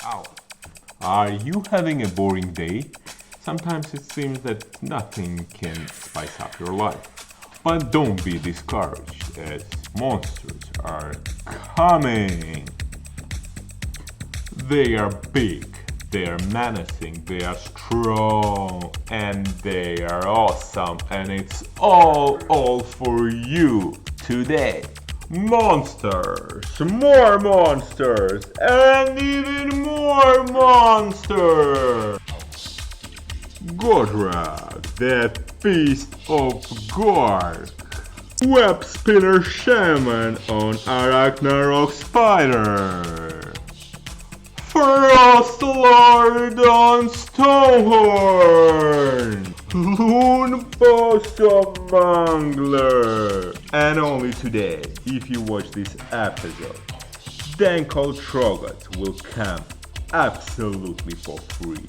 Ow. Are you having a boring day? Sometimes it seems that nothing can spice up your life. But don't be discouraged, as monsters are coming. They are big, they are menacing, they are strong, and they are awesome, and it's all for you today. Monsters, more monsters, and even more monsters! Godrak, the Feast of Gork. Web Spinner Shaman on Ragnarok Spider. Frost Lord on Stonehorn. Loon Bosom Mangler. And only today, if you watch this episode, Danko Trogot will come absolutely for free.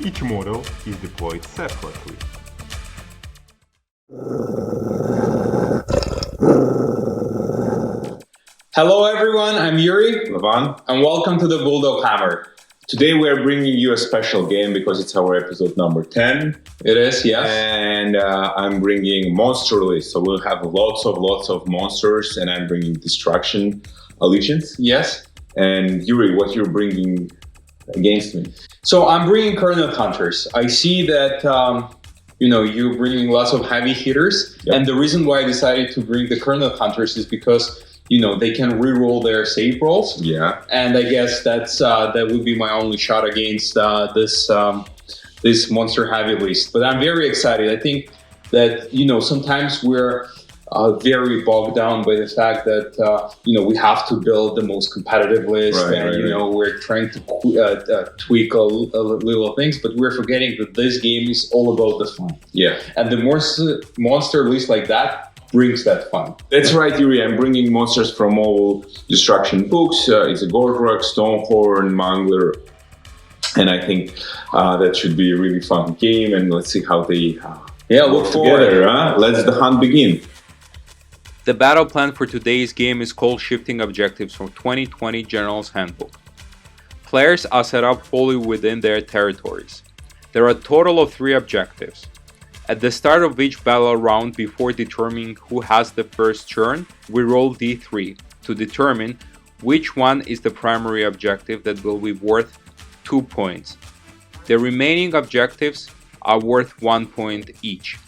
Each model is deployed separately. Hello everyone, I'm Yuri, Levan, and welcome to the BulldogHammer. Today we are bringing you a special game because it's our episode number 10. It is, yes. And I'm bringing Monster List, so we'll have lots of monsters, and I'm bringing Destruction Allegiance. Yes. And Yuri, what you're bringing against me? So I'm bringing Current Hunters. I see that you're bringing lots of heavy hitters, Yep. and the reason why I decided to bring the Current Hunters is because they can re-roll their save rolls. Yeah. And I guess that would be my only shot against this monster heavy list. But I'm very excited. I think that sometimes we're very bogged down by the fact that we have to build the most competitive list, we're trying to tweak a little things, but we're forgetting that this game is all about the fun. Yeah. And the monster list like that brings that fun. That's right, Yuri. I'm bringing monsters from all Destruction books. It's a Godrak, Stonehorn, Mangler, and I think that should be a really fun game. And let's see how they look forward. together. Let's the hunt begin. The battle plan for today's game is called Shifting Objectives from 2020 General's Handbook. Players are set up wholly within their territories. There are a total of 3 objectives. At the start of each battle round, before determining who has the first turn, we roll d3 to determine which one is the primary objective that will be worth 2 points. The remaining objectives are worth 1 point each.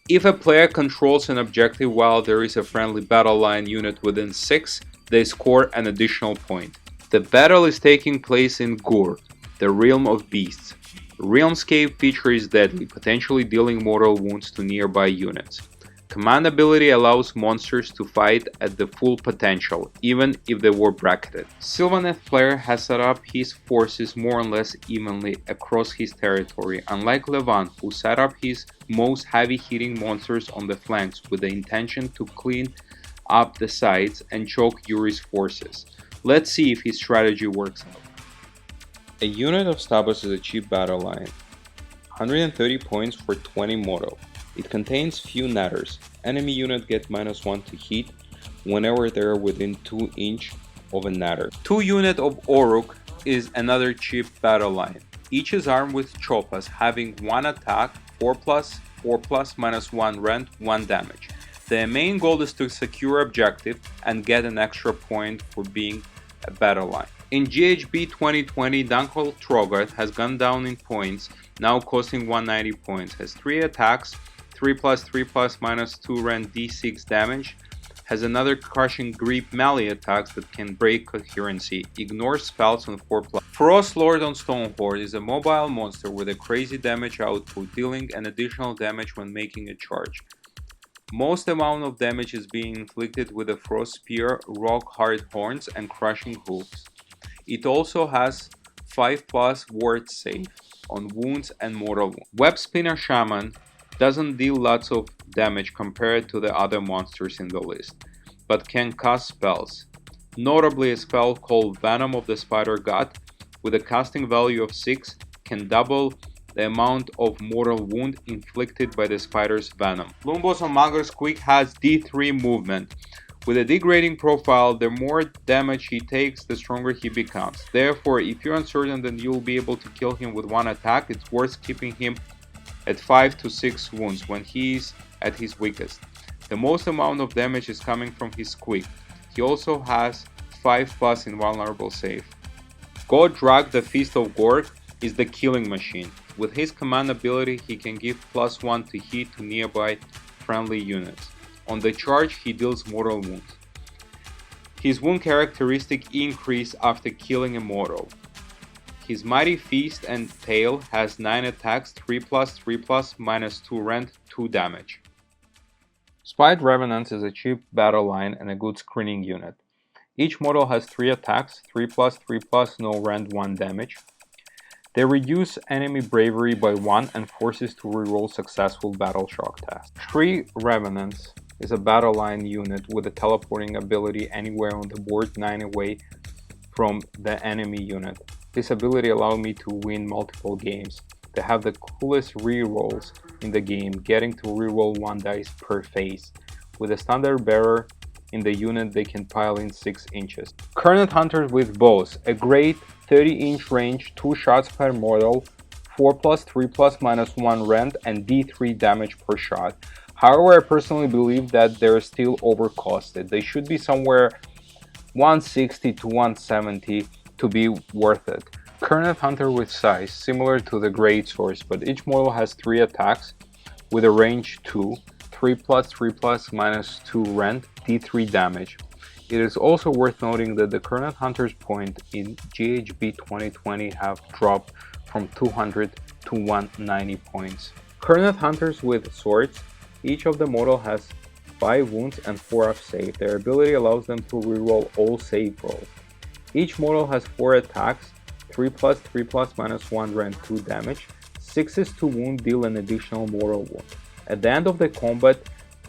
If a player controls an objective while there is a friendly battle line unit within 6, they score an additional point. The battle is taking place in Gur, the realm of beasts. Realmscape feature is deadly, potentially dealing mortal wounds to nearby units. Command ability allows monsters to fight at the full potential, even if they were bracketed. Sylvaneth player has set up his forces more or less evenly across his territory, unlike Levan, who set up his most heavy-hitting monsters on the flanks with the intention to clean up the sides and choke Yuri's forces. Let's see if his strategy works out. A unit of Stabos is a cheap battle line. 130 points for 20 model. It contains few natters. Enemy unit get -1 to hit whenever they are within 2 inch of a natter. 2 unit of Oruk is another cheap battle line. Each is armed with chopas, having 1 attack, 4+, 4+, -1 rend, 1 damage. The main goal is to secure objective and get an extra point for being a battle line. In GHB 2020, Danko Trogot has gone down in points, now costing 190 points, has 3 attacks, 3+, 3+, -2 rend d6 damage, has another crushing grip melee attacks that can break coherency, ignores spells on 4+. Frost Lord on Stonehorn is a mobile monster with a crazy damage output, dealing an additional damage when making a charge. Most amount of damage is being inflicted with a Frost Spear, Rock Hard Horns, and Crushing Hooves. It also has 5+ ward save on wounds and mortal wounds. Web Spinner Shaman doesn't deal lots of damage compared to the other monsters in the list, but can cast spells. Notably, a spell called Venom of the Spider God, with a casting value of 6, can double the amount of mortal wound inflicted by the spider's venom. Lumbos on Magos Quick has D3 movement, With a degrading profile, the more damage he takes, the stronger he becomes. Therefore, if you're uncertain that you'll be able to kill him with one attack, it's worth keeping him at 5 to 6 wounds when he's at his weakest. The most amount of damage is coming from his squeak. He also has 5+ invulnerable save. Godrak, the Feast of Gorg, is the killing machine. With his command ability, he can give +1 to hit to nearby friendly units. On the charge, he deals mortal wounds. His wound characteristic increase after killing a mortal. His Mighty Feast and Tail has 9 attacks, 3+, 3+, -2 rend, 2 damage. Spied Revenants is a cheap battle line and a good screening unit. Each model has 3 attacks, 3+, 3+, no rend, 1 damage. They reduce enemy bravery by 1 and forces to reroll successful battle shock tests. 3 Revenants is a battle line unit with a teleporting ability anywhere on the board 9 away from the enemy unit. This ability allowed me to win multiple games. They have the coolest rerolls in the game, getting to reroll 1 dice per phase. With a standard bearer in the unit, they can pile in 6 inches. Current Hunters with Bows, a great 30-inch range, 2 shots per mortal, 4+, 3+, -1 rend, and D3 damage per shot. However, I personally believe that they're still overcosted. They should be somewhere 160 to 170 to be worth it. Current Hunter with Size, similar to the Great Swords, but each model has 3 attacks with a range 2, 3+, 3+, -2 rend, D3 damage. It is also worth noting that the current Hunter's point in GHB 2020 have dropped from 200 to 190 points. Current Hunters with Swords, each of the model has 5 wounds and 4 up save. Their ability allows them to reroll all save rolls. Each model has 4 attacks, 3+, 3+, -1 rend, 2 damage. 6s to wound deal an additional mortal wound. At the end of the combat,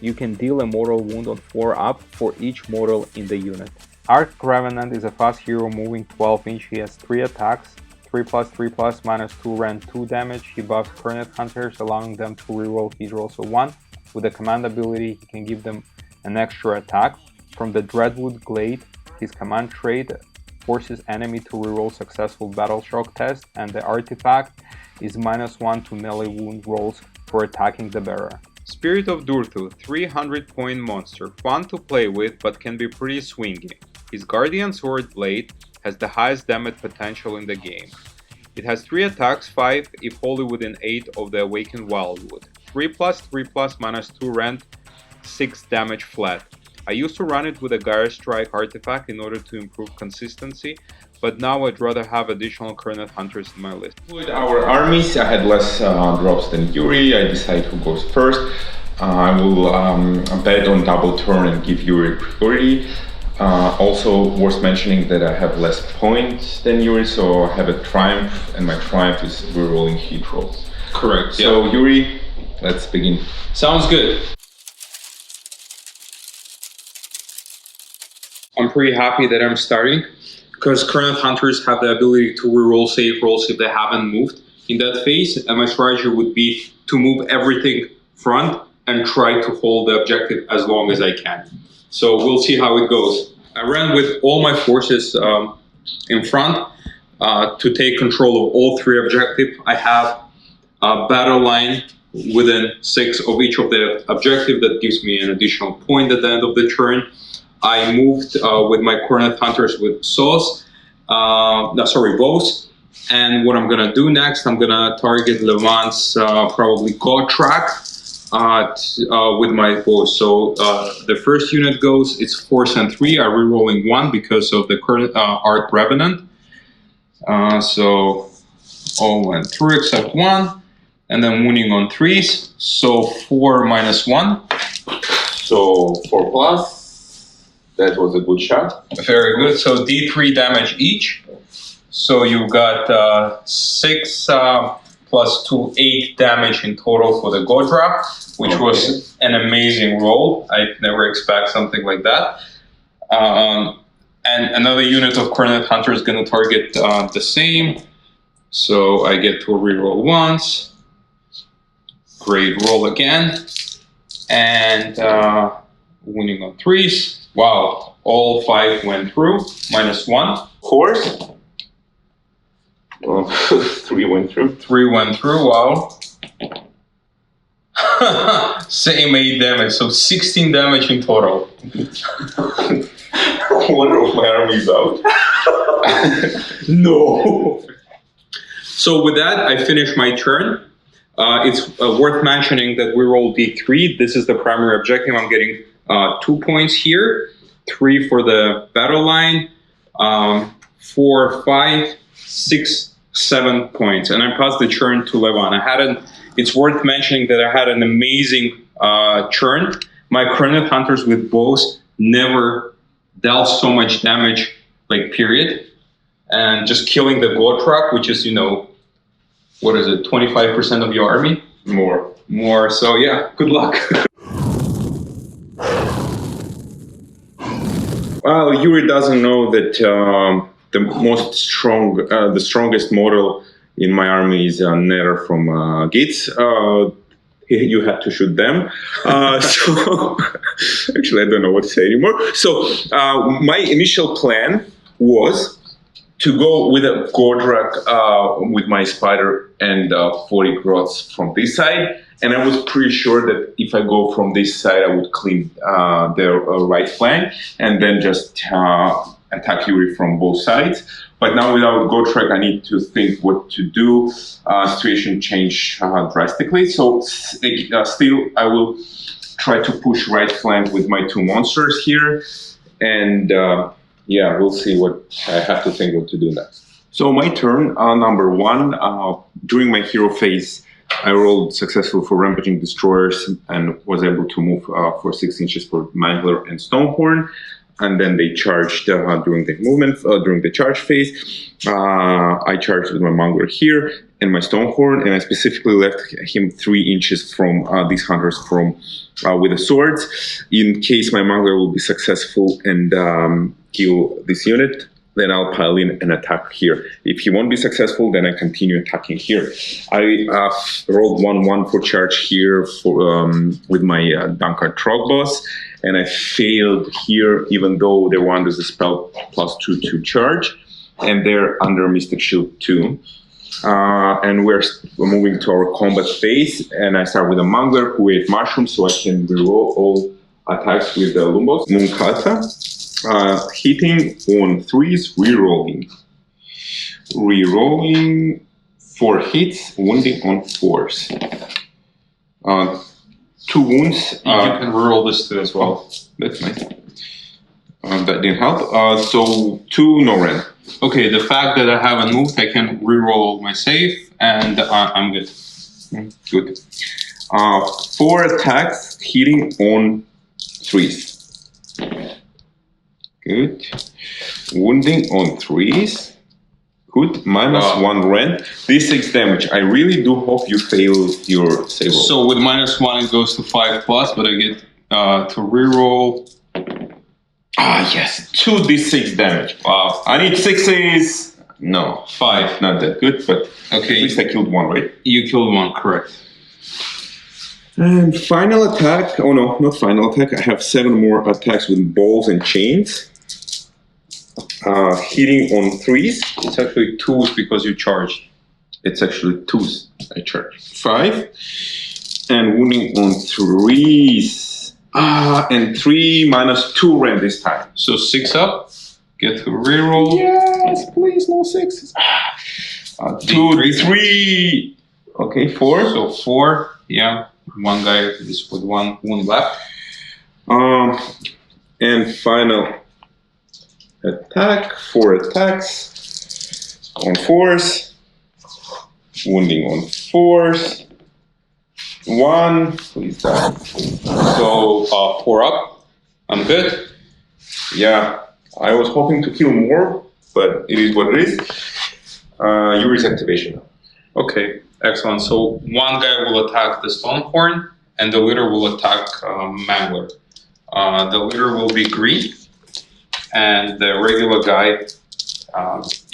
you can deal a mortal wound on 4 up for each mortal in the unit. Arc Revenant is a fast hero moving 12-inch. He has 3 attacks, 3+, 3+, -2 rend, 2 damage. He buffs current hunters, allowing them to reroll hit rolls of 1. With a command ability, he can give them an extra attack. From the Dreadwood Glade, his command trait forces enemy to reroll successful battle shock test, and the artifact is -1 to melee wound rolls for attacking the bearer. Spirit of Durthu, 300-point monster, fun to play with but can be pretty swingy. His Guardian Sword Blade has the highest damage potential in the game. It has 3 attacks, 5 if wholly within 8 of the Awakened Wildwood. 3+, 3+, -2 rend, 6 damage flat. I used to run it with a Gyre Strike artifact in order to improve consistency, but now I'd rather have additional current hunters in my list. With our armies, I had less drops than Yuri. I decide who goes first. I will bet on double turn and give Yuri priority. Also worth mentioning that I have less points than Yuri, so I have a triumph, and my triumph is rerolling hit rolls. Correct. So yeah. Yuri, let's begin. Sounds good. I'm pretty happy that I'm starting, because current hunters have the ability to reroll save rolls if they haven't moved in that phase, and my strategy would be to move everything front and try to hold the objective as long as I can. So we'll see how it goes. I ran with all my forces in front to take control of all 3 objectives. I have a battle line within 6 of each of the objective that gives me an additional point at the end of the turn. I moved with my Coronet Hunters with bows. And what I'm gonna do next, I'm gonna target Levant's probably Godrak with my bows. So the first unit goes, it's Force and 3. I'm rerolling 1 because of the current Arc Revenant. So all went through except 1. And then wounding on 3s. So 4 -1. So 4 plus. That was a good shot. Very good. So D3 damage each. So you got 6 plus 2, 8 damage in total for the Godrak, which was an amazing roll. I never expect something like that. And another unit of Coronet Hunter is going to target the same. So I get to reroll once. Great roll again. And winning on 3s. Wow, all 5 went through. -1. Horse. Well, 3 went through. 3 went through. Wow. Same 8 damage, so 16 damage in total. One of my army is out. No. So with that, I finished my turn. It's worth mentioning that we rolled D3. This is the primary objective. I'm getting 2 points here, 3 for the battle line, 4, 5, 6, 7 points, and I passed the turn to Levan. It's worth mentioning that I had an amazing turn. My Chronoth Hunters with bows never dealt so much damage, like period, and just killing the Gotrek, which is, you know, what is it, 25% of your army? More. So yeah, good luck. Well, Yuri doesn't know that the strongest model in my army is Netter from Gates. You had to shoot them. So actually, I don't know what to say anymore. So my initial plan was to go with a Gordrak with my spider and 40 grots from this side. And I was pretty sure that if I go from this side, I would clean their right flank and then just attack Yuri from both sides. But now without Gordrak, I need to think what to do. Situation changed drastically. So still, I will try to push right flank with my 2 monsters here. And yeah, we'll see what I have to think what to do next. So my turn, number 1, during my hero phase, I rolled successful for Rampaging Destroyers and was able to move for 6 inches for Mangler and Stonehorn. And then they charged during the movement, during the charge phase. I charged with my Mangler here and my Stonehorn, and I specifically left him 3 inches from these hunters from with the swords, in case my Mangler will be successful and kill this unit. Then I'll pile in and attack here. If he won't be successful, then I continue attacking here. I rolled 1/1 for charge here for with my Dunkard Trogboss, and I failed here, even though they were under the spell +2 to charge, and they're under Mystic Shield 2. And we're moving to our combat phase, and I start with a Mangler who ate mushrooms, so I can reroll all attacks with the Lumbos. Moonkata. Hitting on 3s, rerolling. Rerolling 4 hits, wounding on 4s. 2 wounds. You can reroll this too as well. That's nice. That didn't help. So 2 no rend. Okay, the fact that I haven't moved, I can reroll my save, and I'm good. Good. 4 attacks, hitting on 3s. Good. Wounding on 3s. Good. -1 rend. D6 damage. I really do hope you fail your save roll. So with -1, it goes to 5+, but I get to reroll. Yes. 2 D6 damage. Wow. I need 6s. No. 5. Not that good, but okay. At least I killed 1, right? You killed 1, correct. And final attack. Oh no, not final attack. I have 7 more attacks with balls and chains. Hitting on 3s. It's actually 2s because you charged. It's actually 2s I charge. 5. And wounding on 3s. And 3 -2 rend this time. So 6 up. Get to reroll. Yes, please, no 6s. 2, D3. Okay, 4. So 4. Yeah. 1 guy is with 1 wound left. And final attack, 4 attacks on 4s, wounding on 4s, 1, please die. So 4 up, I'm good. Yeah, I was hoping to kill more, but it is what it is. Yuri's activation. Okay, excellent. So 1 guy will attack the Stonehorn, and the leader will attack Mangler. The leader will be green, and the regular guy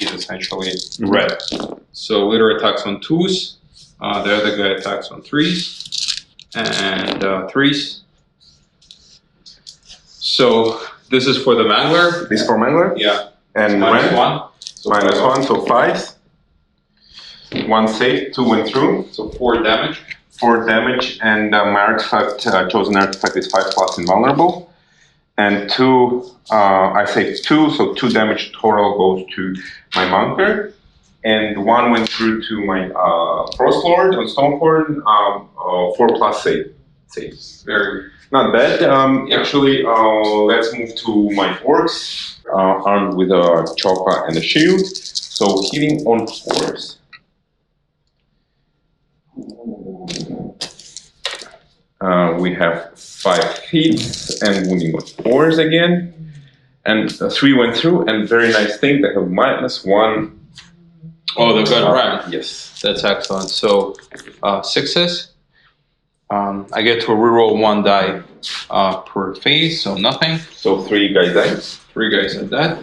is essentially red. So leader attacks on 2s, the other guy attacks on 3s, and 3s. So This is for the Mangler. This for Mangler. Yeah. And Minus rend. one. So Minus one, so 5. 1 save, 2 went through. So 4 damage. 4 damage, and my artifact, chosen artifact is 5+ invulnerable. And 2, I saved 2, so 2 damage total goes to my Mounter. And 1 went through to my Frostlord on Stonehorn, 4+ save. Very not bad. Actually, let's move to my orcs, armed with a chopper and a shield. So hitting on 4s. We have 5 hits and wounding on 4s again. And 3 went through, and very nice thing, they have -1. Oh, they've got rend. Yes. That's excellent. So 6s. I get to reroll 1 die per phase, so nothing. So 3 guys died. 3 guys at that.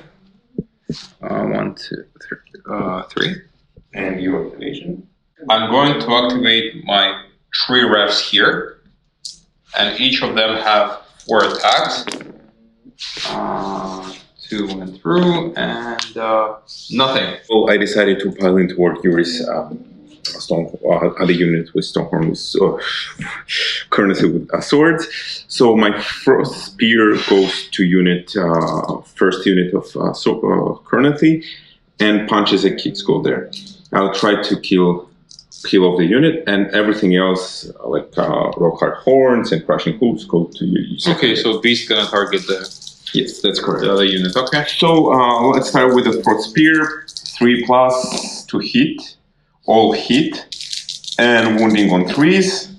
1, 2, 3. And your activation. I'm going to activate my 3 refs here, and each of them have 4 attacks. 2 went through, and nothing. So I decided to pile in toward Yuri's other unit with Stonehorn with currency with swords. So my frost spear goes to unit first unit of currency, and punches and kicks go there. I'll try to kill off the unit, and everything else like rock hard horns and crushing hooves go to you. Okay, so Beast gonna target the Yes, that's correct. other unit. Okay. So let's start with the frost spear. 3+ to hit, all hit, and wounding on 3s.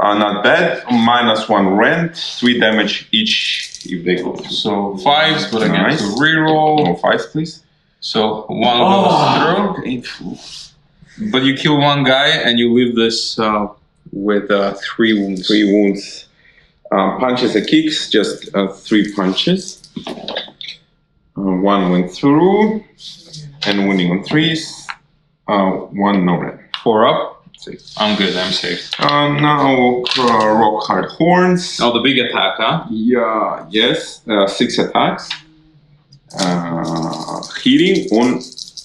Not bad. -1 rend, 3 damage each if they go. So 5s, but I get Nice. to reroll. Oh, 5s, please. So 1 goes through. But you kill 1 guy and you leave this with 3 wounds. 3 wounds. Punches and kicks, just 3 punches. 1 went through, and wounding on 3s. 1 no rend. 4 up. Safe. I'm good. I'm safe. Now rock hard horns. Oh, the big attack, huh? Yeah. Yes. 6 attacks. Hitting on.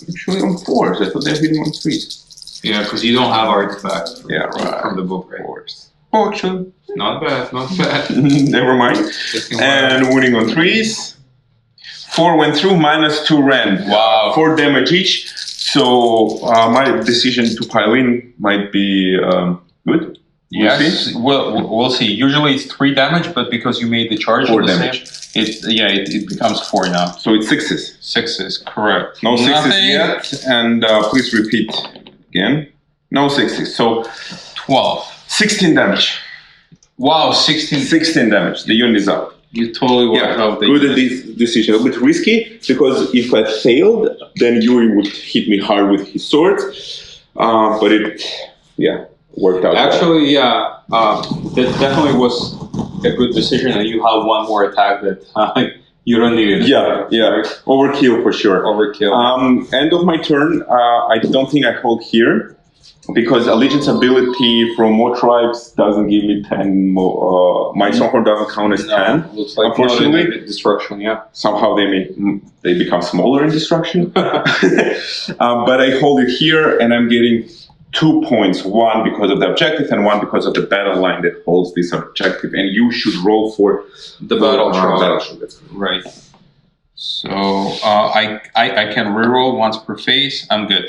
Actually, on 4s. I thought they were hitting on 3s. Yeah, because you don't have artifacts Yeah, right. from the book, right? 4s. Oh, actually, Not bad, not bad. never mind. And winning on 3s. 4 went through, -2 rend. Wow. 4 damage each. So my decision to pile in might be good. We'll see. Yes, we'll see. Usually it's 3 damage, but because you made the charge 4 of the damage. same, it becomes 4 now. So it's 6s. 6s, correct. No 6s Nothing. yet. And please repeat again. No 6s. So 12. 16 damage. Wow, 16. 16 damage. The unit is up. You totally wiped out the good at this decision. A bit risky because if I failed, then Yuri would hit me hard with his sword. But it, worked out. Actually, that definitely was a good decision, and you have 1 more attack that you don't need it. Yeah. Overkill for sure. Overkill. End of my turn. I don't think I hold here because Allegiance ability from more tribes doesn't give me 10 more. My Stonehorn doesn't count as 10. Looks like Unfortunately. destruction, yeah. Somehow they become smaller in destruction. But I hold it here, and I'm getting 2 points. 1 because of the objective, and 1 because of the battle line that holds this objective. And you should roll for The battle battle trial. shield. Right. So I can reroll once per phase. I'm good.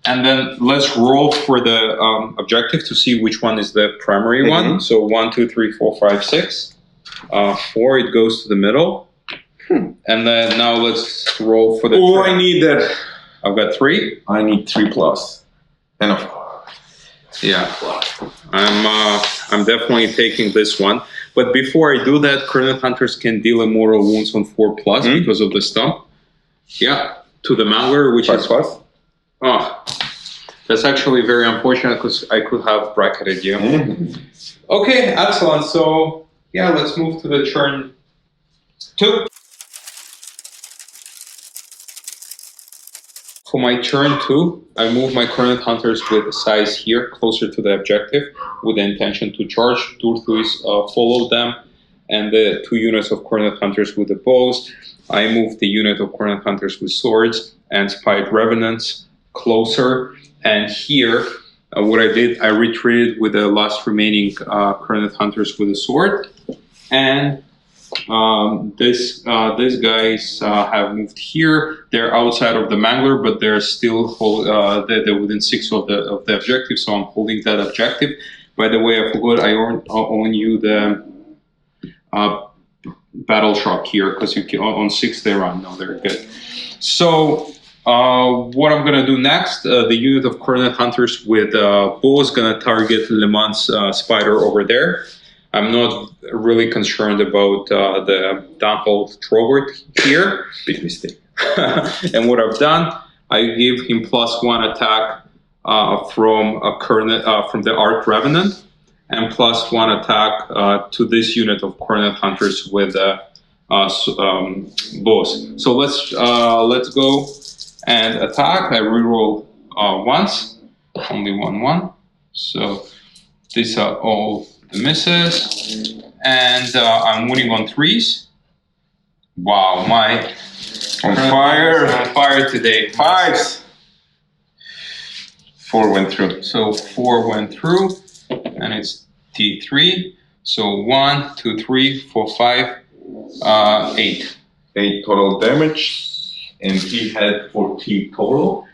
And then let's roll for the objective to see which one is the primary one. So 1, 2, 3, 4, 5, 6. 4, it goes to the middle. And then now let's roll for the. Oh, I need that. I've got 3. I need 3+. And of Yeah, I'm definitely taking this one. But before I do that, Current Hunters can deal immortal wounds on 4+ because of the stump. Yeah, to the Mangler, which is 5+. Oh, that's actually very unfortunate because I could have bracketed you. Okay, excellent. So yeah, let's move to the turn 2. For my turn 2, I move my current hunters with the size here closer to the objective with the intention to charge. Turthuis follow them and the 2 units of Cornet Hunters with the bows. I moved the unit of Cornet Hunters with swords and Spied Revenants closer. And here, what I did, I retreated with the last remaining Cornet Hunters with a sword. And these guys have moved here. They're outside of the Mangler, but they're still they're within 6 of the objective. So I'm holding that objective. By the way, I forgot I own you the battle shock here because you can, on 6 they run. No, they're good. So what I'm gonna do next? The unit of Cornet Hunters with bow is gonna target Le Mans Spider over there. I'm not really concerned about the Downfall Trovert here. Big mistake. And what I've done, I gave him +1 attack from the Arc Revenant, and +1 attack to this unit of Cornet Hunters with bows. So let's go and attack. I reroll once, only 1/1. So these are all the misses, and I'm winning on 3s. Wow, my On fire. on fire today. 5s. 4 went through. So 4 went through, and it's T3. So 1, 2, 3, 4, 5, 8. 8 total damage, and he had 14 total.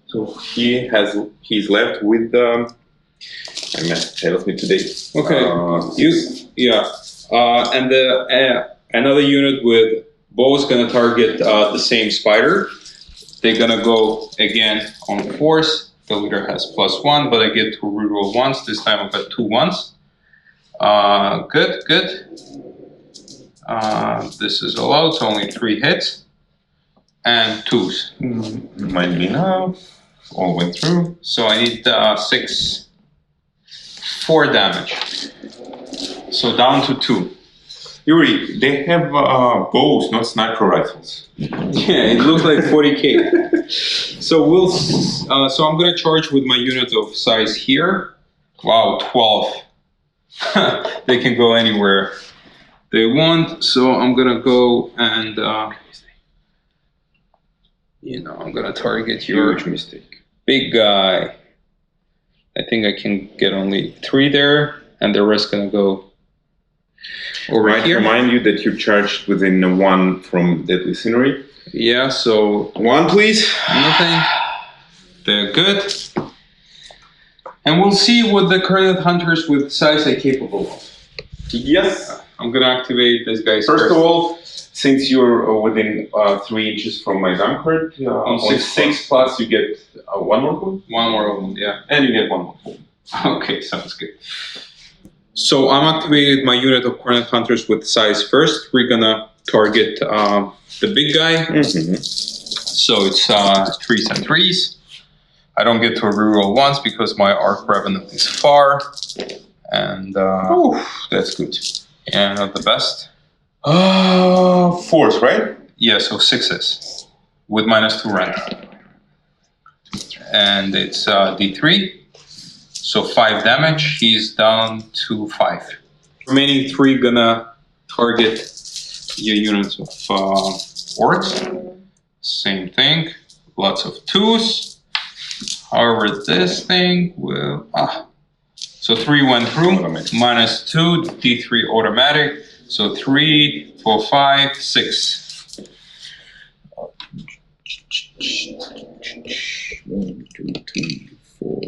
So he's left with my math tells me today. Okay. And another unit with bow is gonna target the same spider. They're gonna go again on force. The leader has +1, but I get to reroll once. This time I've got 2 1s. Good. This is allowed, so only 3 hits and 2s. Might be enough. All went through. So I need 4 damage. So down to 2. Yuri, they have bows, not sniper rifles. Yeah, it looks like 40k. So so I'm gonna charge with my unit of size here. Wow, 12. They can go anywhere they want. So I'm gonna go and I'm gonna target your Huge mistake. big guy. I think I can get only 3 there, and the rest gonna go over Might here. remind you that you charged within 1 from Deadly Scenery. Yeah, so 1, please. nothing. They're good. And we'll see what the Cornet Hunters with size are capable of. Yes. I'm gonna activate this guy's First of all, since you're within 3 inches from my gun card, on 6 plus you get 1 more point, one more of them, yeah. and you get 1 more point. Okay, sounds good. So I'm activated my unit of Cornet Hunters with size first. We're gonna target the big guy. So it's 3s and 3s. I don't get to reroll once because my Arc Revenant is far. And That's good. yeah, not the best. 4s, right? Yeah, so 6s with -2 rank. And it's D3. So 5 damage. He's down to 5. Remaining 3 gonna target your units of orcs. Same thing. Lots of 2s. However, this thing will... So 3 went through. Automatic. -2, D3 automatic. So 3, 4, 5, 6. 1, 2, 3, 4,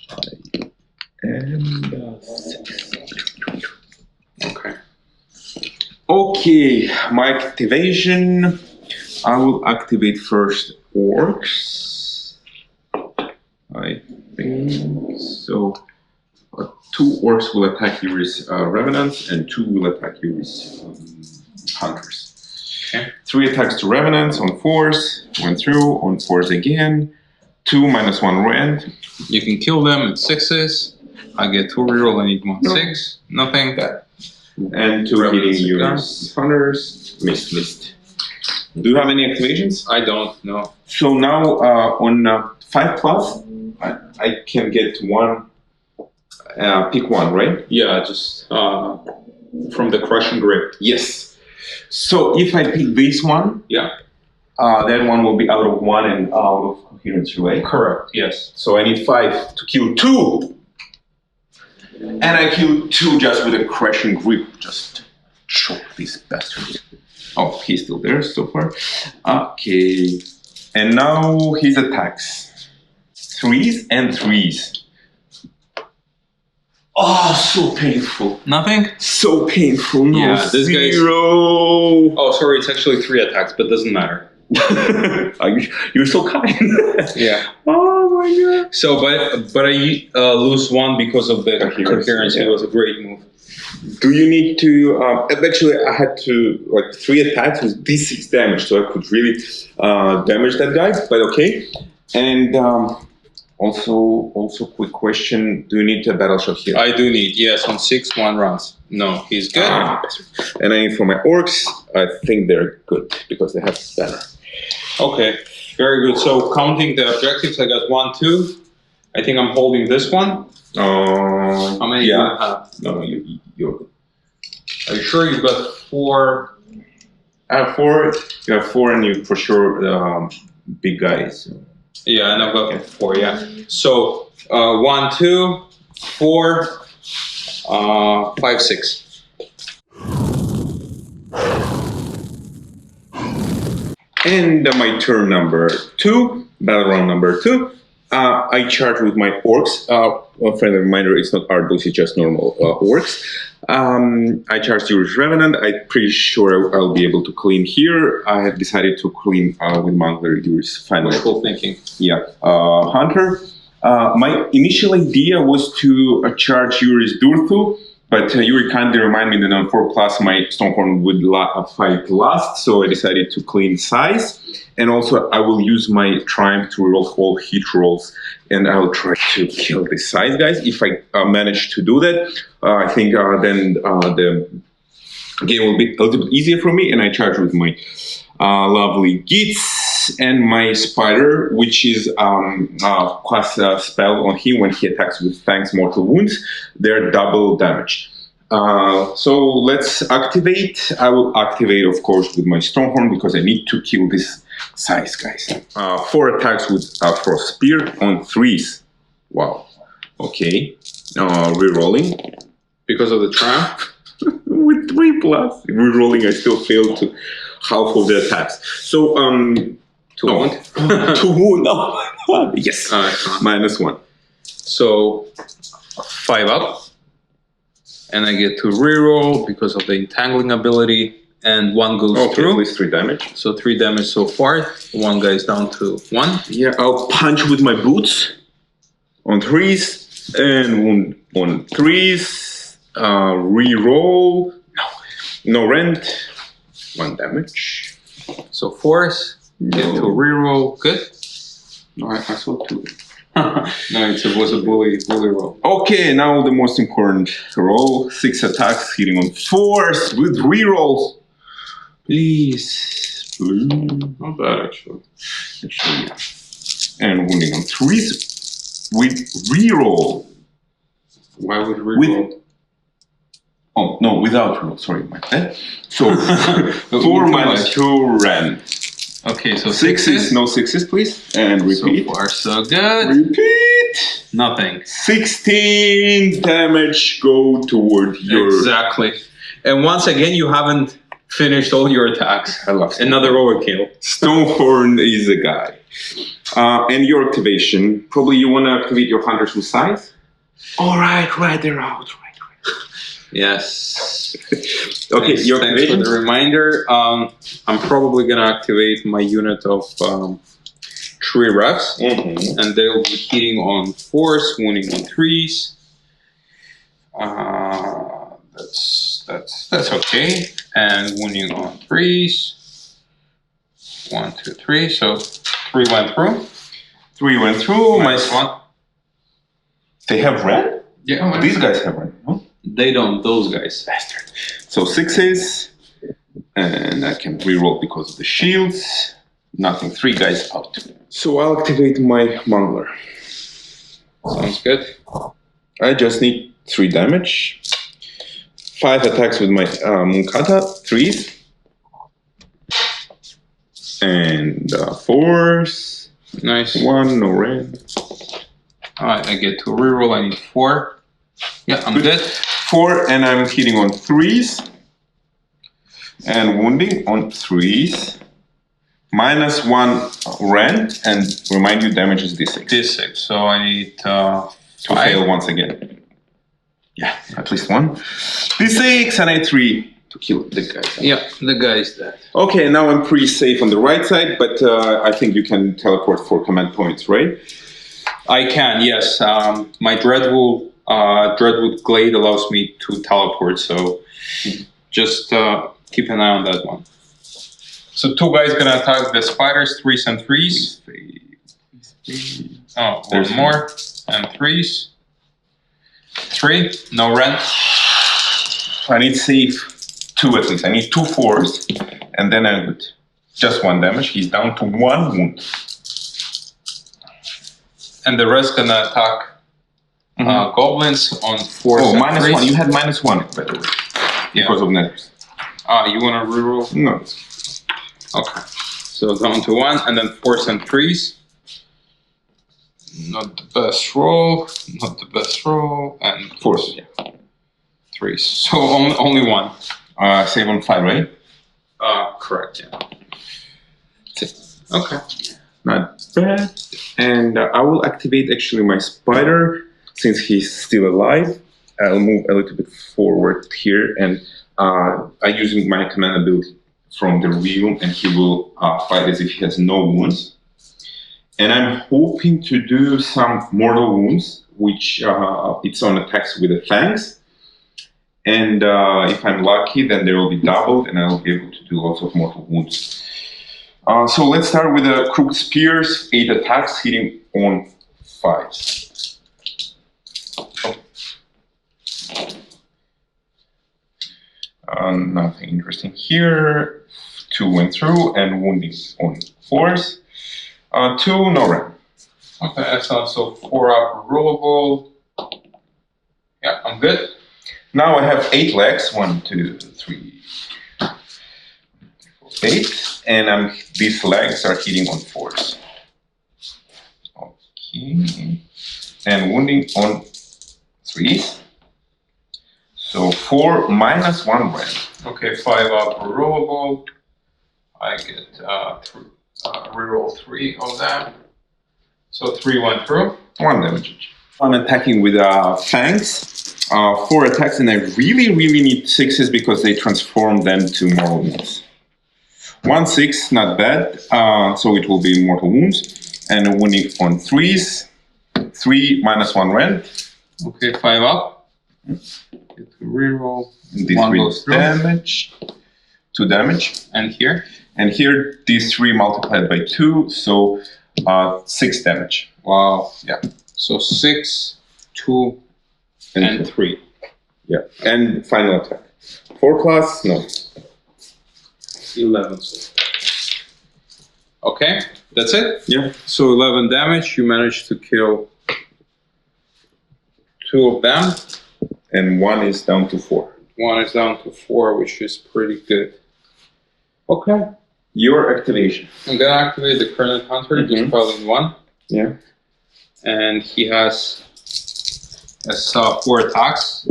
5, and 6. Okay. Okay, my activation. I will activate first orcs. I think so. 2 orcs will attack Yuri's revenants, and 2 will attack Yuri's hunters. Okay. 3 attacks to revenants on 4s, went through, on 4s again. 2 -1 rend. You can kill them at 6s. I get 2 reroll. I need 1 No. 6. Nothing. And 2 Revenants hitting again. Yuri's hunters. Missed. Do you have any activations? I don't know. So now on 5 plus, I can get 1, pick 1, right? Yeah, just from the crushing grip. Yes. So if I pick this one, Yeah. that one will be out of 1 and out of coherence relay. Correct. Yes. So I need 5 to kill 2. And I kill 2 just with a crushing grip. Just choke this bastard. Oh, he's still there so far. Okay. And now his attacks. 3s and 3s. Oh, so painful. Nothing? So painful. No, Yeah, this guy's- 0. Oh, sorry. It's actually 3 attacks, but doesn't matter. You're so kind. Yeah. Oh my god. So, but I lose 1 because of the coherence. Yeah. It was a great move. Do you need to? Actually, I had to 3 attacks with d6 damage, so I could really damage that guy. But okay. And also, quick question: do you need a battle shot here? I do need, yes, on 6, 1 runs. No, he's good. And I need for my orcs. I think they're good because they have banner. Okay, very good. So counting the objectives, I got 1, 2. I think I'm holding this one. How many do you have? No, you're good. Are you sure you've got 4? I have 4. You have 4, and you for sure big guys. Yeah, and I've got 4, yeah. So 1, 2, 4, 5, 6. And my turn number 2, battle round number 2. I charge with my orcs. A friendly reminder: it's not Ardbos, it's just normal orcs. I charge Jewish Revenant. I'm pretty sure I'll be able to clean here. I have decided to clean with Mangler Jewish finally. Wishful thinking. Yeah, Hunter. My initial idea was to charge Yuri's Durthu, but Yuri kindly reminded me that on 4+, my Stonehorn would fight last, so I decided to clean size. And also, I will use my Triumph to roll all hit rolls, and I'll try to kill this size guys. If I manage to do that, I think then the game will be a little bit easier for me, and I charge with my lovely Gits and my Spider, which is class spell on him when he attacks with Fang's Mortal Wounds. They're double damage. So let's activate. I will activate, of course, with my Stonehorn because I need to kill this size, guys. 4 attacks with Frost Spear on 3s. Wow. Okay. Rerolling. Because of the Triumph? With 3+. Rerolling, I still failed to half of the attacks. So, To wound? to wound. No. Yes. -1. So 5 up. And I get to reroll because of the entangling ability. And 1 goes through. At least 3 damage. So 3 damage so far. 1 guy's down to 1. Yeah, I'll punch with my boots on 3s and wound on 3s. Reroll. No rent. 1 damage. So 4s. Get to reroll. Good. No, I saw 2. No, it was a bully roll. Okay, now the most important roll. 6 attacks, hitting on 4s with rerolls. Please. Not bad, actually. Actually, yeah. And wounding on 3s with reroll. Why would reroll? Oh, no, without reroll. Sorry, my bad. So, 4 minus 2 ran. Okay, so 6s, no 6s, please. And repeat. So far, so good. Repeat. Nothing. 16 damage go toward your... Exactly. And once again, you haven't finished all your attacks. I love Another overkill. Stonehorn is a guy. And your activation. Probably you want to activate your hunters with size? All right, they're out. Yes. Okay, your Thanks for activation. the reminder. I'm probably going to activate my unit of 3 refs. Mm-hmm. And they'll be hitting on 4s, wounding on 3s. That's okay. And wounding on 3s. 1, 2, 3. So 3 went through. 3 went through. -1. They have red? Yeah, These guys have red, no? They don't. Those guys. Bastard. So 6s. And I can reroll because of the shields. Nothing. 3 guys out. So I'll activate my Mangler. Sounds good. I just need 3 damage. 5 attacks with my Munkata, 3s. And 4s. Nice. 1, no red. Alright, I get to reroll. I need 4. Yeah, I'm good. 4, and I'm hitting on 3s. And wounding on 3s. -1 rend, and remind you damage is d6. D6, so I need To 5. fail once again. Yeah, at least 1. D6, and I 3 to kill the guy. Yeah, the guy is dead. Okay, now I'm pretty safe on the right side, but I think you can teleport for command points, right? I can, yes. My Dreadwood Glade allows me to teleport, so just keep an eye on that one. So 2 guys gonna attack the spiders, 3s and 3s. Oh, There's one more, and 3s. 3, no rent. I need save 2 at least. I need 2 4s, and then I'm good. Just 1 damage. He's down to 1 wound. And the rest gonna attack goblins on 4s Oh, and -1. 3s. You had -1, by the way, because of nethers. You wanna reroll? No. Okay. So down to 1, and then 4s and 3s. Not the best roll. Not the best roll. And 4s, yeah. 3s. So only 1. Save on 5, right? Correct, yeah. Okay. Not bad. And I will activate actually my spider since he's still alive. I'll move a little bit forward here, and I'm using my command ability from the realm, and he will fight as if he has no wounds. And I'm hoping to do some mortal wounds, which it's on attacks with the fangs. And if I'm lucky, then they will be doubled, and I'll be able to do lots of mortal wounds. So let's start with the crooked spears, 8 attacks, hitting on 5. Nothing interesting here. 2 went through, and wounding on 4s. 2, no run. Okay, excellent. So 4 up rollable. Yeah, I'm good. Now I have 8 legs. 1, 2, 3, 4, 8. And these legs are hitting on 4s. Okay. And wounding on 3s. So 4 minus 1 rand. Okay, 5 up rollable. I get reroll 3 of that. So 3 went through. 1 damage each. I'm attacking with fangs. 4 attacks, and I really need 6s because they transform them to mortal wounds. 1 6, not bad. So it will be mortal wounds. And a wounding on 3s. 3 minus 1 rend. Okay, 5 up. Get to reroll. These 1 3 goes through. damage. 2 damage. And here? And here, these 3 multiplied by 2, so 6 damage. Wow. Yeah. So 6, 2, and 3. Yeah. And final attack. 4 plus? No. 11. Okay, that's it? Yeah. So 11 damage. You managed to kill 2 of them. And 1 is down to 4. 1 is down to 4, which is pretty good. Okay. Your activation. I'm gonna activate the Current Hunter, just probably 1. Yeah. And he has 4 attacks.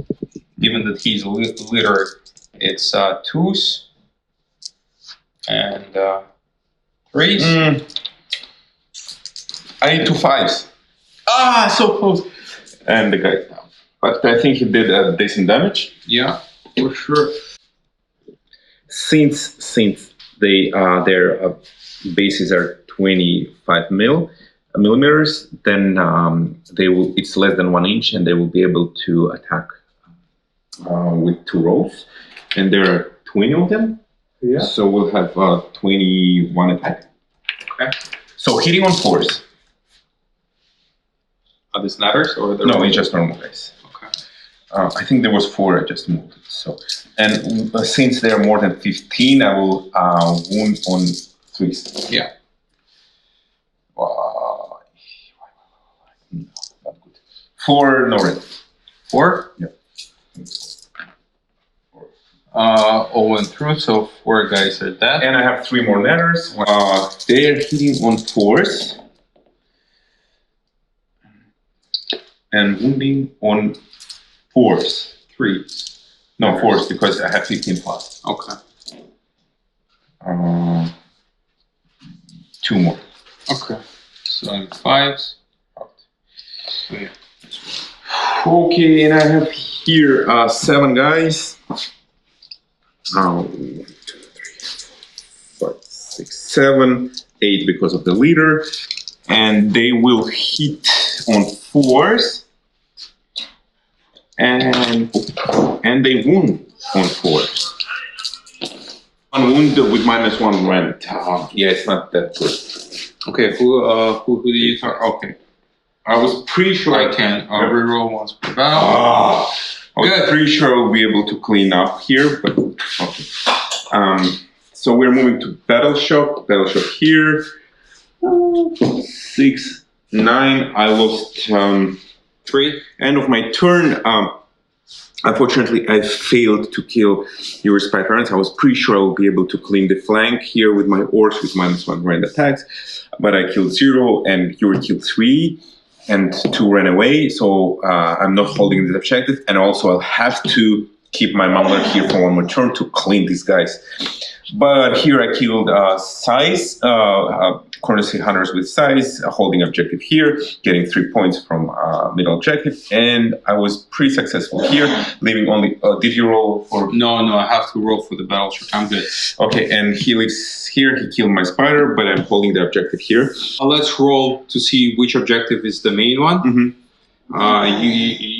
Given that he's literate, it's 2s and 3s. I need 2 5s. Ah, so close. And the guy down. But I think he did decent damage. Yeah, for sure. Since they their bases are 25 millimeters, then it's less than 1 inch, and they will be able to attack with 2 rolls, and there are 20 of them. Yeah. So we'll have 21 attack. Okay. So hitting on 4s. Are these snappers or the No, it's just normal guys. Okay. I think there was 4. I just moved it. So, and since there are more than 15, I will wound on 3s. Yeah. Why? No, not good. 4, no red. 4? Yeah. all went through, so 4 guys are dead. And I have 3 more netters. They're hitting on 4s. And wounding on 4s. 3s. No, 4s, because I have 15 plus. Okay. 2 more. Okay. So 5s. So yeah. Okay, and I have here 7 guys. 1, 2, 3, 4, 5, 6, 7, 8 because of the leader. And they will hit on 4s. And they wound on 4s. 1 wound with -1 rend. Yeah, it's not that good. Okay, who do you start? Okay. I was pretty sure I can reroll once per battle. I was pretty sure I'll be able to clean up here, but okay. So we're moving to Battle Shock. Battle Shock here. 6, 9. I lost 3. End of my turn. Unfortunately, I failed to kill your Spiderants. I was pretty sure I would be able to clean the flank here with my orcs with -1 rend attacks, but I killed 0 and you killed 3. And 2 ran away, so I'm not holding this objective. And also, I'll have to keep my Mangler here for 1 more turn to clean these guys. But here I killed Size, courtesy hunters with Size, holding objective here, getting 3 points from middle objective. And I was pretty successful here, leaving only. Did you roll for? No, I have to roll for the battle shock. I'm good. Okay, and he lives here. He killed my spider, but I'm holding the objective here. Let's roll to see which objective is the main one. Mm-hmm.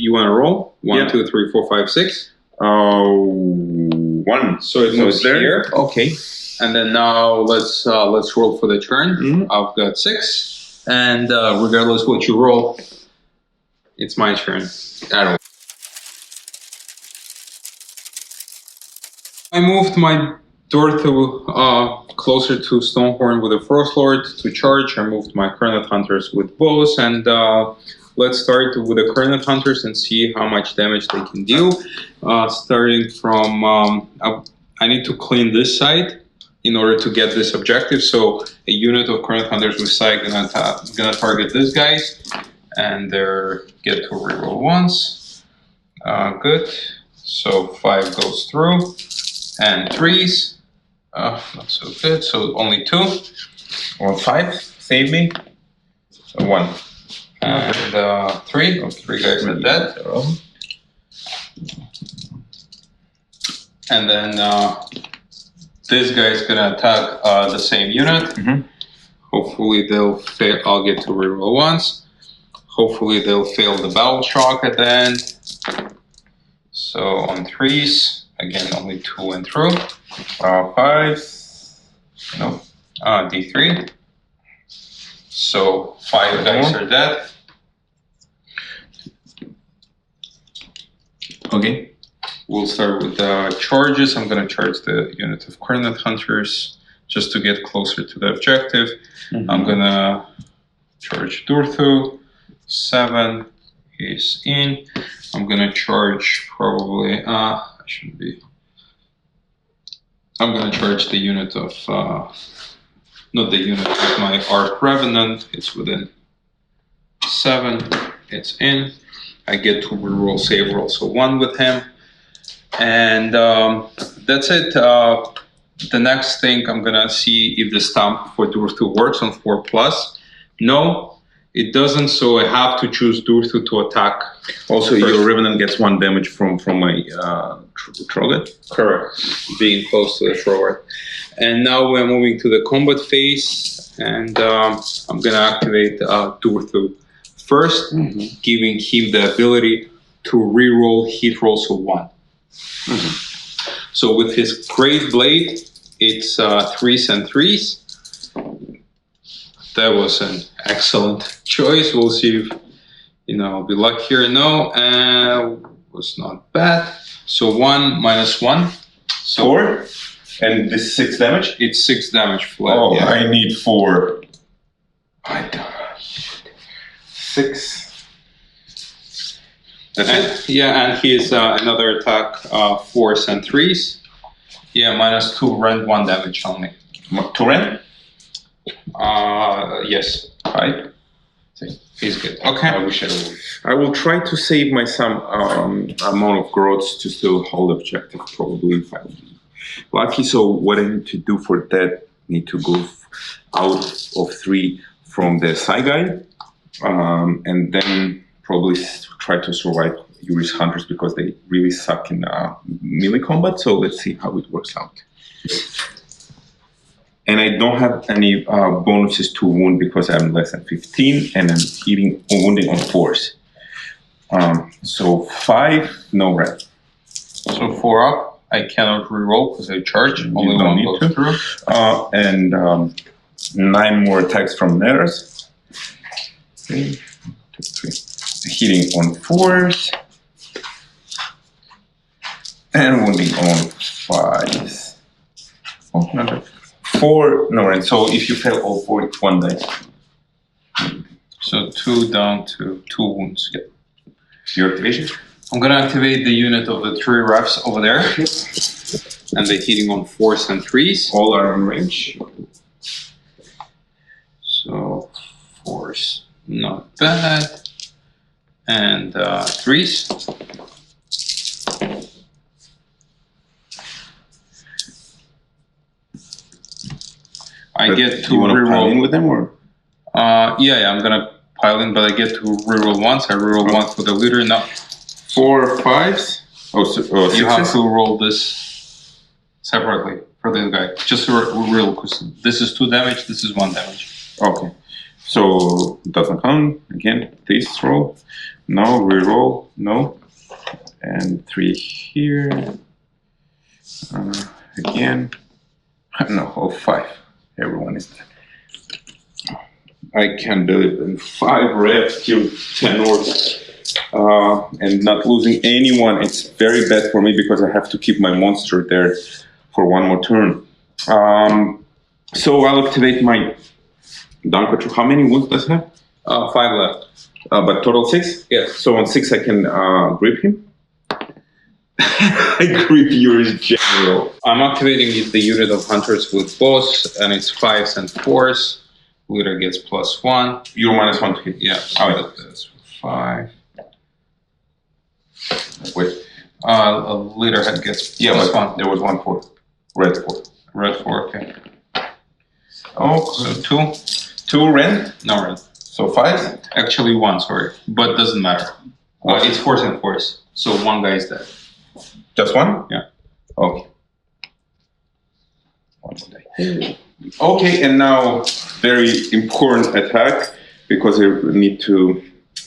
You want to roll? 1, Yeah. 2, 3, 4, 5, 6. 1. So it moves there. here. Okay. And then now let's roll for the turn. Mhm. I've got 6, and regardless what you roll, it's my turn. I moved my Dorthu closer to Stonehorn with a Frostlord to charge. I moved my Coronet Hunters with bows, and let's start with the Coronet Hunters and see how much damage they can deal. Starting from, I need to clean this side in order to get this objective. So a unit of Coronet Hunters with Sight gonna target this guys, and they get to reroll once. Good. So 5 goes through, and 3s. Not so good. So only 2. 5. Save me. 1. And 3. 3 guys are dead. And then this guy is gonna attack the same unit. Mhm. Hopefully they'll fail. I'll get to reroll once. Hopefully they'll fail the battle shock at the end. So on 3s, again only 2 went through. 5. No. D3. So 5 guys are dead. Okay. We'll start with the charges. I'm going to charge the unit of Coronet Hunters just to get closer to the objective. I'm going to charge Dorthu. 7 is in. I'm going to charge probably, I shouldn't be. I'm going to charge the unit of, not the unit of my Arc Revenant. It's within 7. It's in. I get to reroll save roll, so 1 with him. And that's it. The next thing I'm gonna see if the stamp for Dorthu works on 4+. No, it doesn't. So I have to choose Dorthu to attack. Also, first. your Revenant gets 1 damage from my Trollet. Correct. Being close to the thrower. And now we're moving to the combat phase, and I'm gonna activate Dorthu first, giving him the ability to reroll hit rolls of 1. So with his Great Blade, it's 3s and 3s. That was an excellent choice. We'll see if I'll be luckier. No, was not bad. So 1 minus 1. So 4. And this 6 damage? it's 6 damage flat. Oh, yeah. I need 4. I don't. 6. That's it? Yeah, and he's another attack 4s and 3s. Yeah, -2 rend 1 damage only. To rend? Yes. Right. He's good. Okay. I wish I will try to save my some amount of growths to still hold objective, probably if I'll be lucky. So what I need to do for that, need to go out of 3 from the side guide, and then probably try to survive Yuri's Hunters because they really suck in melee combat. So let's see how it works out. And I don't have any bonuses to wound because I'm less than 15 and I'm wounding on 4s. So 5, no red. So 4 up. I cannot reroll because I charge. Only don't one need goes to. through. And 9 more attacks from letters. 3, 2, 3. Hitting on 4s. And wounding on 5s. Oh, no. 4, no, and so if you fail all 4, it's 1 dice. So 2 down to 2 wounds. Yeah. Your activation? I'm gonna activate the unit of the 3 refs over there. And they're hitting on 4s and 3s. All are in range. So 4s, not bad. And 3s. I get to you want to pile in reroll. with them or? Yeah, I'm gonna pile in, but I get to reroll once. I reroll once for the leader. No, 4 5s. Oh, you have 6s? to roll this separately for this guy. Just reroll because this is 2 damage. This is 1 damage. Okay. So it doesn't count. Again, this roll. No, reroll. No. And 3 here. Again. No, oh, 5. Everyone is dead. I can do it in 5 red, kill 10 orcs. And not losing anyone, it's very bad for me because I have to keep my monster there for 1 more turn. So I'll activate my Dankachu. How many wounds does he have? 5 left. But total 6? Yes. So on 6 I can grip him? I grip your general. I'm activating the unit of hunters with boss, and it's 5s and 4s. Leader gets +1. You're -1 to hit. Yeah. So Oh, that's 5. wait. Leader head gets Yeah, +1. but there was 1 4. Red 4. Red 4. Okay. Oh, So 2. 2 red. No red. So 5. Actually 1. Sorry, but doesn't matter. It's 4s and 4s. So 1 guy is dead. Just 1? Yeah. Okay. 1 more day. Okay, and now very important attack because I need to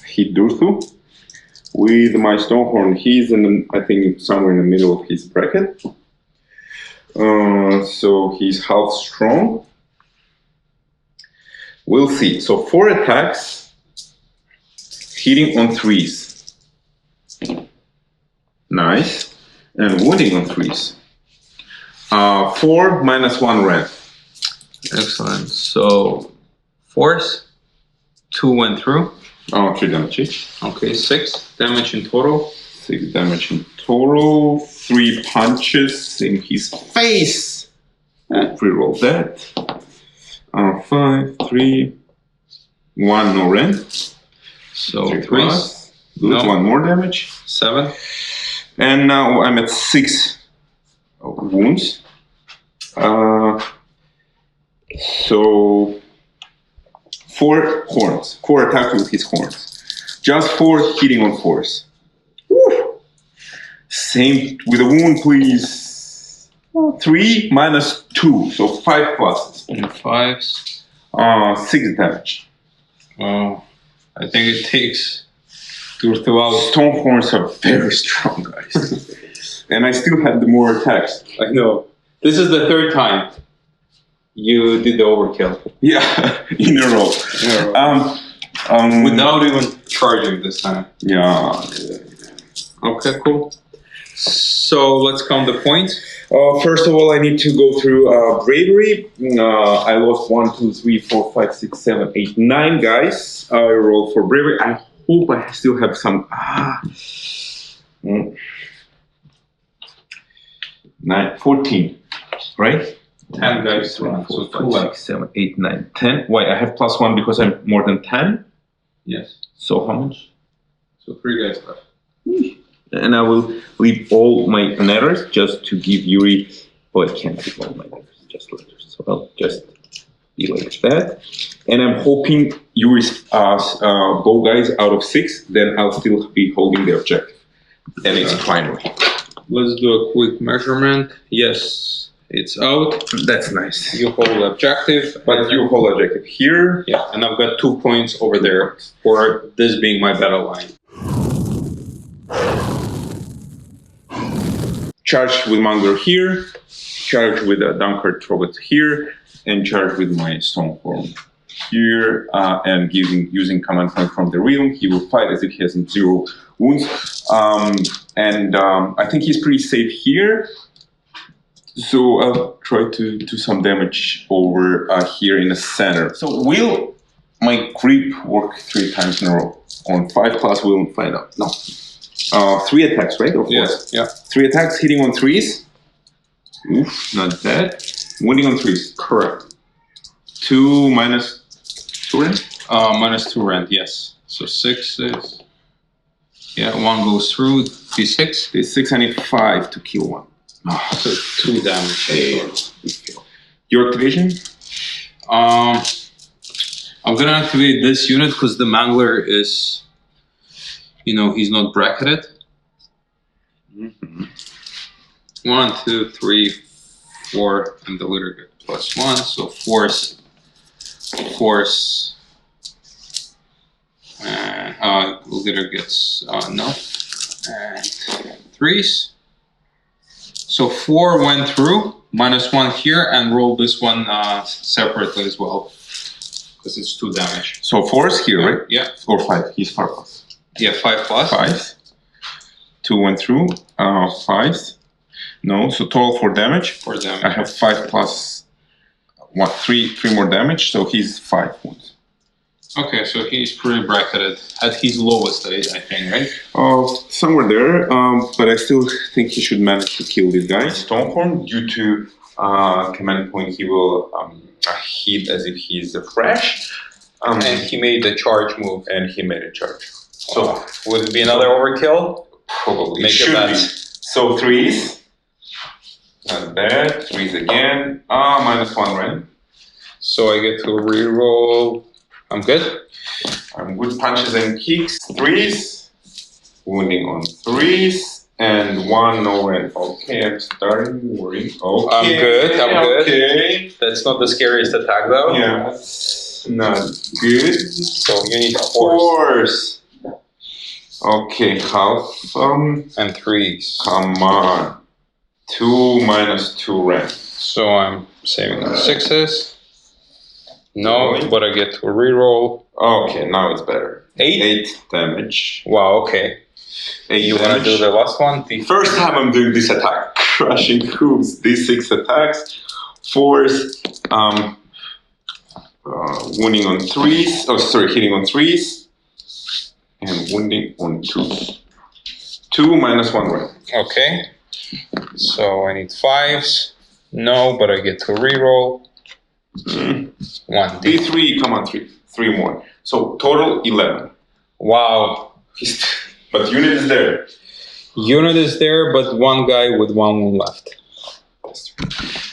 hit Durthu with my Stonehorn. He's in, I think, somewhere in the middle of his bracket. So he's half strong. We'll see. So 4 attacks, hitting on 3s. Nice. And wounding on 3s. 4 -1 red. Excellent. So 4s. 2 went through. Oh, 3 damage each. Okay, 6 damage in total. 6 damage in total. 3 punches in his face. And reroll that. 5, 3, 1 no red. So 3 3s. plus. Lose No. 1 more damage. 7. And now I'm at 6 wounds. So 4 horns. 4 attacks with his horns. Just 4 hitting on 4s. Woo! Same with a wound, please. 3 -2, so 5 pluses. And 5s. 6 damage. I think it takes 2 throughout. Stone horns are very strong, guys. And I still had the more attacks. I know. This is the 3rd time you did the overkill. Yeah, in a row. Without even charging this time. Yeah. Okay, cool. So let's count the points. First of all, I need to go through bravery. I lost 1, 2, 3, 4, 5, 6, 7, 8, 9 guys. I rolled for bravery. I hope I still have some. 9, 14, right? 10 guys to run. So 2 left. 6, 7, 8, 9, 10. Why? I have +1 because I'm more than 10. Yes. So how much? So 3 guys left. And I will leave all my letters just to give Yuri. Oh, I can't leave all my letters, just letters. So I'll just be like that. And I'm hoping Yuri's bow guys out of 6, then I'll still be holding the objective. And it's primary. Let's do a quick measurement. Yes, it's out. That's nice. You hold objective. But you hold objective here. Yeah, and I've got 2 points over there for this being my battle line. Charged with Mangler here, charged with a Dunkard robot here, and charged with my Stonehorn here, and using command point from the realm. He will fight as if he has 0 wounds. I think he's pretty safe here. So I'll try to do some damage over here in the center. So will my creep work 3 times in a row? On 5+, we'll find out. No. 3 attacks, right? Of course. Yeah. 3 attacks, hitting on 3s. Oof, not bad. Winning on 3s. Correct. 2 minus 2 rent? Minus 2 rent, yes. So 6 is... Yeah, 1 goes through. D6. D6, I need 5 to kill 1. So 2 damage. Your activation? I'm gonna activate this unit because the Mangler is... You know, he's not bracketed. 1, 2, 3, 4, and the leader gets +1. So force. Leader gets no. And 3s. So 4 went through. -1 here, and roll this one separately as well, because it's 2 damage. So 4's here, right? Yeah. Or 5. He's 5+. Yeah, 5+. 5. 2 went through. 5. No, so total 4 damage. 4 damage. I have 5 plus 1, 3 more damage, so he's 5 wounds. Okay, so he's pretty bracketed at his lowest, I think, right? Somewhere there, but I still think he should manage to kill this guy. Stonehorn, due to command point, he will hit as if he's fresh. And he made the charge move. And he made a charge. So, would it be another overkill? Probably. Make a should bet. be. So 3s. Not bad. 3s again. -1 rent. So I get to reroll. I'm good. I'm good. Punches and kicks. 3s. Wounding on 3s. And 1 no rent. Okay, I'm starting worrying. Okay. I'm good. Okay. That's not the scariest attack, though. Yeah, it's not good. So you need force. Okay, half. And 3s. Come on. 2 minus 2 rent. So I'm saving on 6s. No, but I get to reroll. Okay, now it's better. 8? 8 damage. Wow, okay. 8 You want to damage. do the last one? First time I'm doing this attack. Crushing hooves. D6 attacks. 4s. Wounding on 3s. Oh, sorry, hitting on 3s. And wounding on 2s. 2 minus 1 rent. Okay. So I need 5s. No, but I get to reroll. 1D. D3, come on, 3. 3 more. So total 11. Wow. But unit is there. Unit is there, but 1 guy with 1 wound left.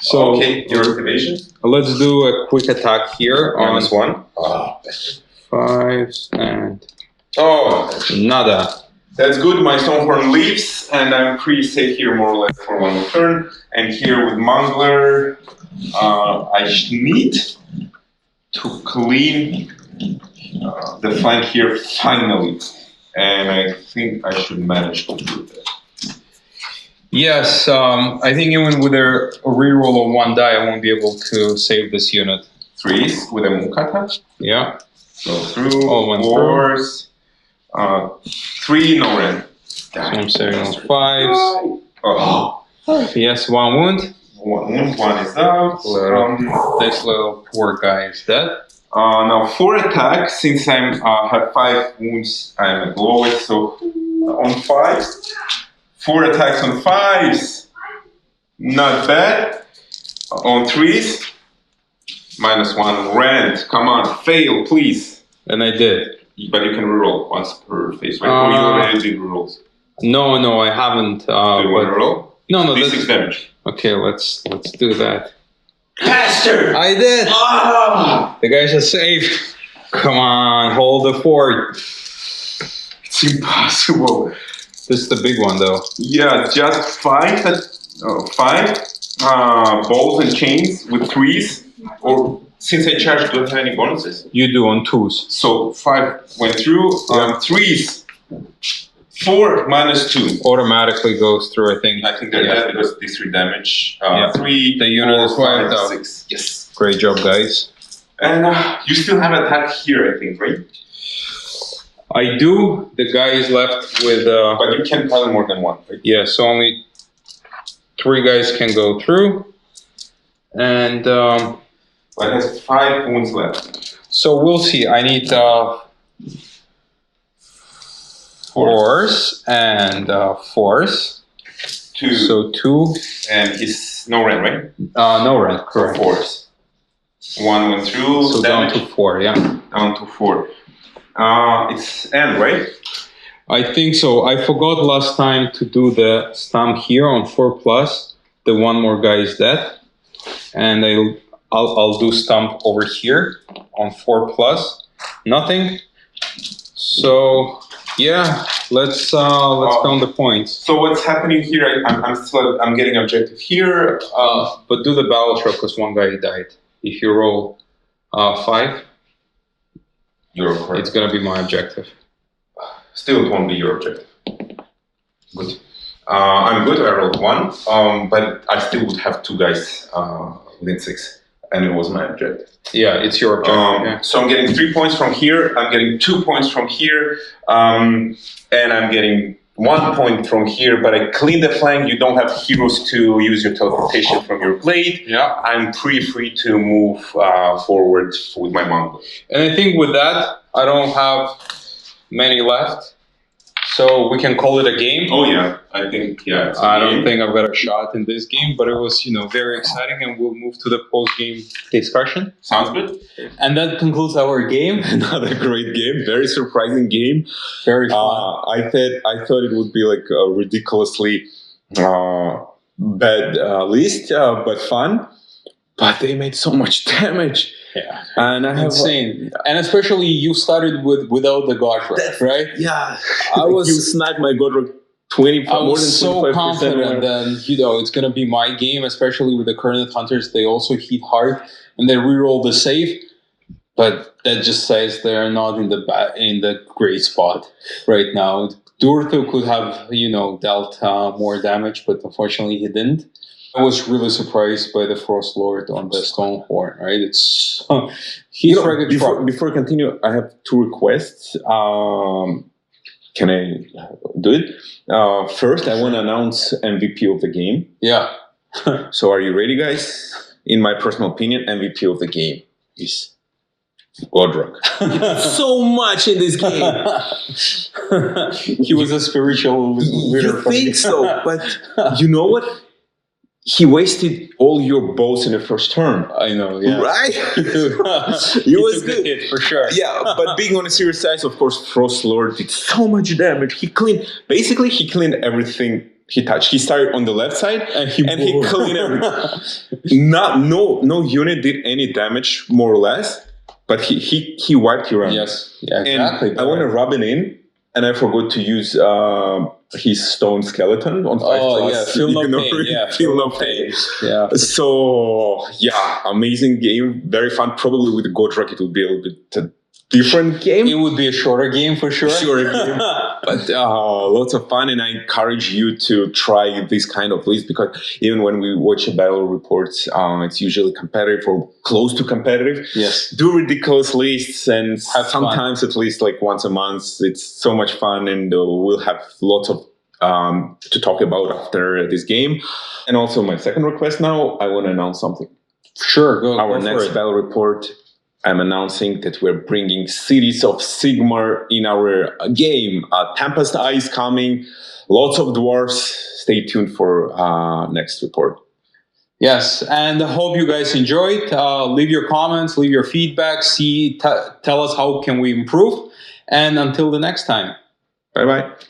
So okay, your activation? let's do a quick attack here on -1. 5s and Oh, nada. that's good. My Stonehorn leaves, and I'm pretty safe here more or less for 1 turn. And here with Mangler, I need to clean the flank here finally. And I think I should manage to do that. Yes, I think even with a reroll of 1 die, I won't be able to save this unit. 3s with a Mukata. Yeah. Go through. All went through. 4s. 3 no rent. So I'm saving on 5s. Oh. Yes, 1 wound. 1 wound, 1 is out. This little poor guy is dead. Now 4 attacks. Since I have 5 wounds, I'm at lowest. So on 5s, 4 attacks on 5s. Not bad. On threes. -1 rent. Come on, fail, please. And I did. But you can reroll once per phase, right? Or you already did rerolls. No, I haven't. Do you want to roll? No, D6 damage. Okay, let's do that. Bastard! I did. Ah! The guys are safe. Come on, hold the fort. It's impossible. This is the big one, though. Yeah, just five balls and chains with threes. Or since I charged, do I have any bonuses? You do on twos. So 5 went through. Threes. 4 -2. Automatically goes through, I think. I think they're dead because these 3 damage. Yeah. 3, The unit is 4, wiped 5, out. 6. Yes. Great job, guys. And you still have attack here, I think, right? I do. The guy is left with... But you can pile more than 1, right? yeah, so only 3 guys can go through. And But it has 5 wounds left. so we'll see. I need force and force. 2. So 2. And he's no rent, right? No rent, correct. Force. 1 went through. So down damage. to 4, yeah. Down to 4. It's end, right? I think so. I forgot last time to do the stamp here on 4+. The one more guy is dead. And I'll do stamp over here on 4+. Nothing. So yeah, let's count the points. So what's happening here? I'm getting objective here. But do the battle shock because one guy died. If you roll 5, You're correct. it's gonna be my objective. Still, it won't be your objective. Good. I'm good. I rolled 1, but I still would have 2 guys within 6, and it was my objective. Yeah, it's your objective. Yeah. So I'm getting 3 points from here. I'm getting 2 points from here, and I'm getting 1 point from here. But I clean the flank. You don't have heroes to use your teleportation from your blade. Yeah. I'm pretty free to move forward with my monk. And I think with that, I don't have many left. So we can call it a game. Oh yeah, I think yeah. I don't think I've got a shot in this game, but it was, very exciting, and we'll move to the post-game discussion. Sounds good. And that concludes our game. Another great game, very surprising game. Very fun. I thought it would be like a ridiculously bad list, but fun. But they made so much damage. Yeah. And I have Insane. And especially you started without the Godra, right? yeah. I was you sniped my Godrock 20 I more was than so 25%. confident that it's gonna be my game, especially with the current hunters. They also hit hard and they reroll the save, but that just says they're not in the great spot right now. Durthu could have dealt more damage, but unfortunately he didn't. I was really surprised by the Frost Lord on the Stonehorn. Right, he's rugged truck. Before I continue, I have 2 requests. Can I do it? First, I want to announce MVP of the game. Yeah. So are you ready, guys? In my personal opinion, MVP of the game is Godrock. So much in this game. He was a spiritual leader. You think so, but you know what? He wasted all your bows in the first turn. I know, yeah. Right? He was took the good. hit, for sure. Yeah, but being on a serious side, of course, Frost Lord did so much damage. He cleaned everything he touched. He started on the left side and he cleaned everything. No unit did any damage, more or less, but he wiped you around. Yes, yeah, exactly. And I want to rub it in, and I forgot to use his stone skeleton on 5+. Oh, yeah, feel no pain. Yeah, feel no pain. Yeah. So, yeah, amazing game. Very fun. Probably with Godrock, it will be a little bit different game. It would be a shorter game for sure. Shorter game. But lots of fun, and I encourage you to try this kind of list, because even when we watch a battle reports, it's usually competitive or close to competitive. Yes. Do ridiculous lists, and Have sometimes at least like once a month. It's so much fun, and we'll have lots of to talk about after this game. And also my second request now, I want to announce something. Sure, go Our for next it. battle report, I'm announcing that we're bringing Cities of Sigmar in our game. Tempest Eye is coming, lots of dwarves. Stay tuned for next report. Yes, and I hope you guys enjoyed. Leave your comments, leave your feedback, tell us how can we improve. And until the next time. Bye bye.